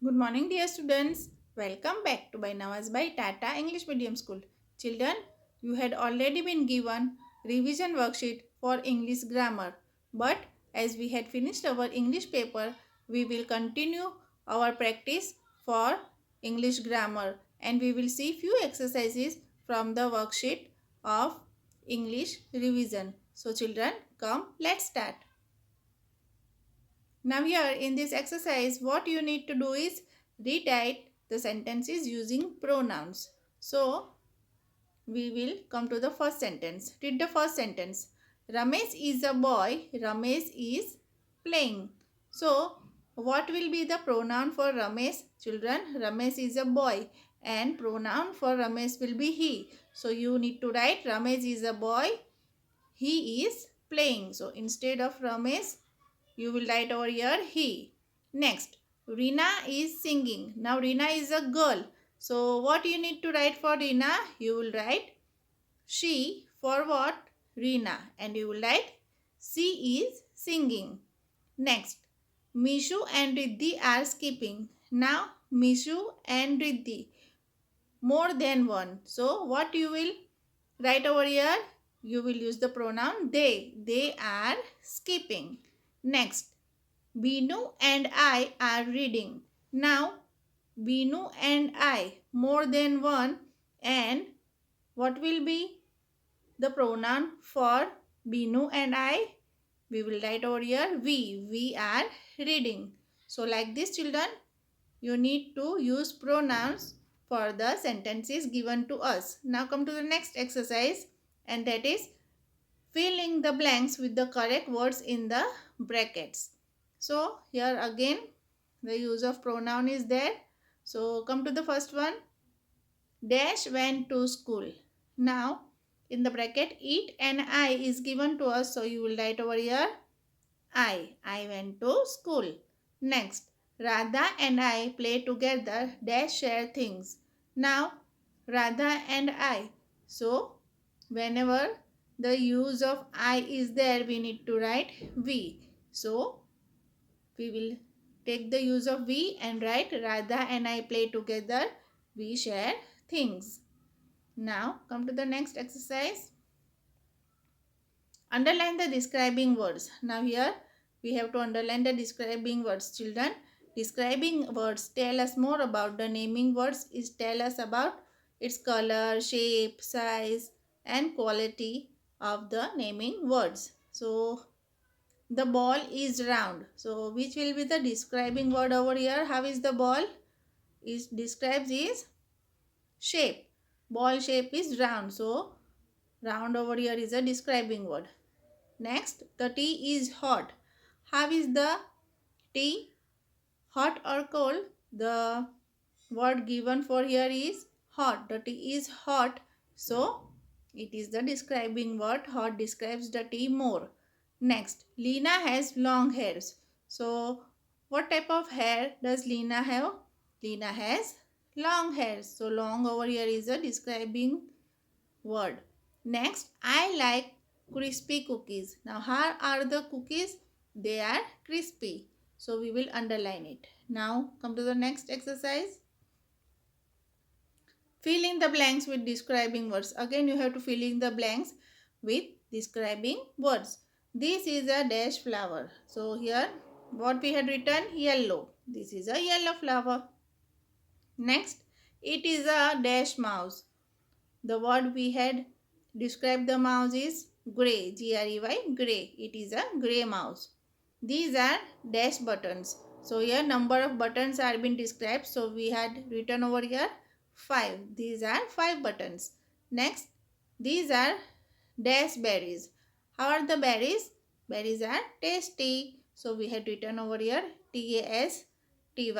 Good morning, dear students. Welcome back to Bainawaz by Tata English Medium School. Children, you had already been given revision worksheet for English grammar. But as we had finished our English paper, we will continue our practice for English grammar and we will see few exercises from the worksheet of English revision. So children, come, let's start. Now here in this exercise, what you need to do is rewrite the sentences using pronouns. So we will come to the first sentence. Read the first sentence. Ramesh is a boy. Ramesh is playing. So what will be the pronoun for Ramesh? Children, Ramesh is a boy and pronoun for Ramesh will be he. So you need to write Ramesh is a boy. He is playing. So instead of Ramesh, you will write over here he. Next, Rina is singing. Now Rina is a girl. So what you need to write for Rina? You will write she for what? Rina. And you will write she is singing. Next, Mishu and Riddhi are skipping. Now Mishu and Riddhi, more than one. So what you will write over here? You will use the pronoun they. They are skipping. Next, Binu and I are reading. Now, Binu and I, more than one, and what will be the pronoun for Binu and I? We will write over here we. We are reading. So, like this, children, you need to use pronouns for the sentences given to us. Now, come to the next exercise, and that is fill in the blanks with the correct words in the brackets. So here again the use of pronoun is there. So come to the first one. Dash went to school. Now in the bracket it and I is given to us. So you will write over here I. I went to school. Next, Radha and I play together. Dash share things. Now Radha and I. So whenever the use of I is there, we need to write we. So we will take the use of we and write Radha and I play together. We share things. Now come to the next exercise. Underline the describing words. Now here we have to underline the describing words. Children, describing words tell us more about the naming words. Is tell us about its color, shape, size and quality of the naming words. So the ball is round. So which will be the describing word over here? How is the ball? Is describes is shape. Ball shape is round. So round over here is a describing word. Next, the tea is hot. How is the tea? Hot or cold? The word given for here is hot. The tea is hot. So it is the describing word. Hot describes the tea more. Next, Lena has long hairs. So what type of hair does Lena have? Lena has long hairs. So long over here is a describing word. Next, I like crispy cookies. Now, how are the cookies? They are crispy. So, we will underline it. Now, come to the next exercise. Fill in the blanks with describing words. Again, you have to fill in the blanks with describing words. This is a dash flower. So, here, what we had written? Yellow. This is a yellow flower. Next, it is a dash mouse. The word we had described the mouse is grey. Grey, grey. It is a grey mouse. These are dash buttons. So here number of buttons are been described. So we had written over here 5. These are 5 buttons. Next, these are dash berries. How are the berries? Berries are tasty. So we had written over here TASTY,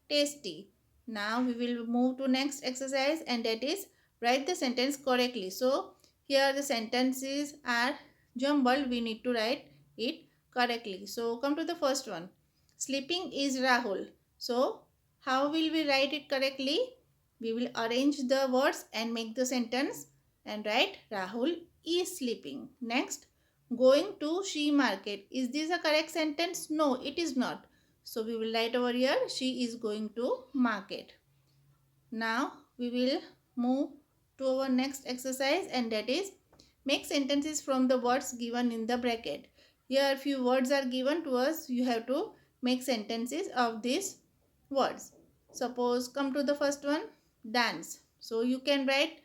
tasty. Now we will move to next exercise and that is write the sentence correctly. So here the sentences are jumbled. We need to write it correctly. So come to the first one. Sleeping is Rahul. So how will we write it correctly? We will arrange the words and make the sentence and write Rahul is sleeping. Next, going to she market. Is this a correct sentence? No, it is not. So we will write over here, she is going to market. Now we will move to our next exercise, and that is make sentences from the words given in the bracket. Here few words are given to us. You have to make sentences of these words. Suppose come to the first one, dance. So you can write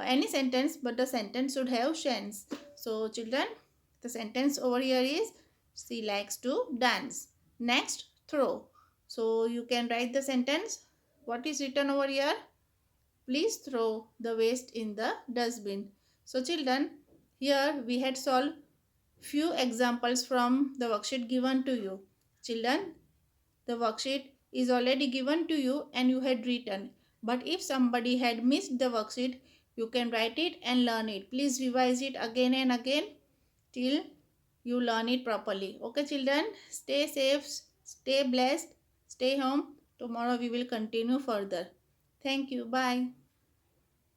any sentence, but the sentence should have shans. So children, the sentence over here is she likes to dance. Next, throw. So you can write the sentence. What is written over here? Please throw the waste in the dustbin. So children, here we had solved few examples from the worksheet given to you. Children, the worksheet is already given to you and you had written. But if somebody had missed the worksheet, you can write it and learn it. Please revise it again and again till you learn it properly. Okay children, stay safe, stay blessed, stay home. Tomorrow we will continue further. Thank you. Bye.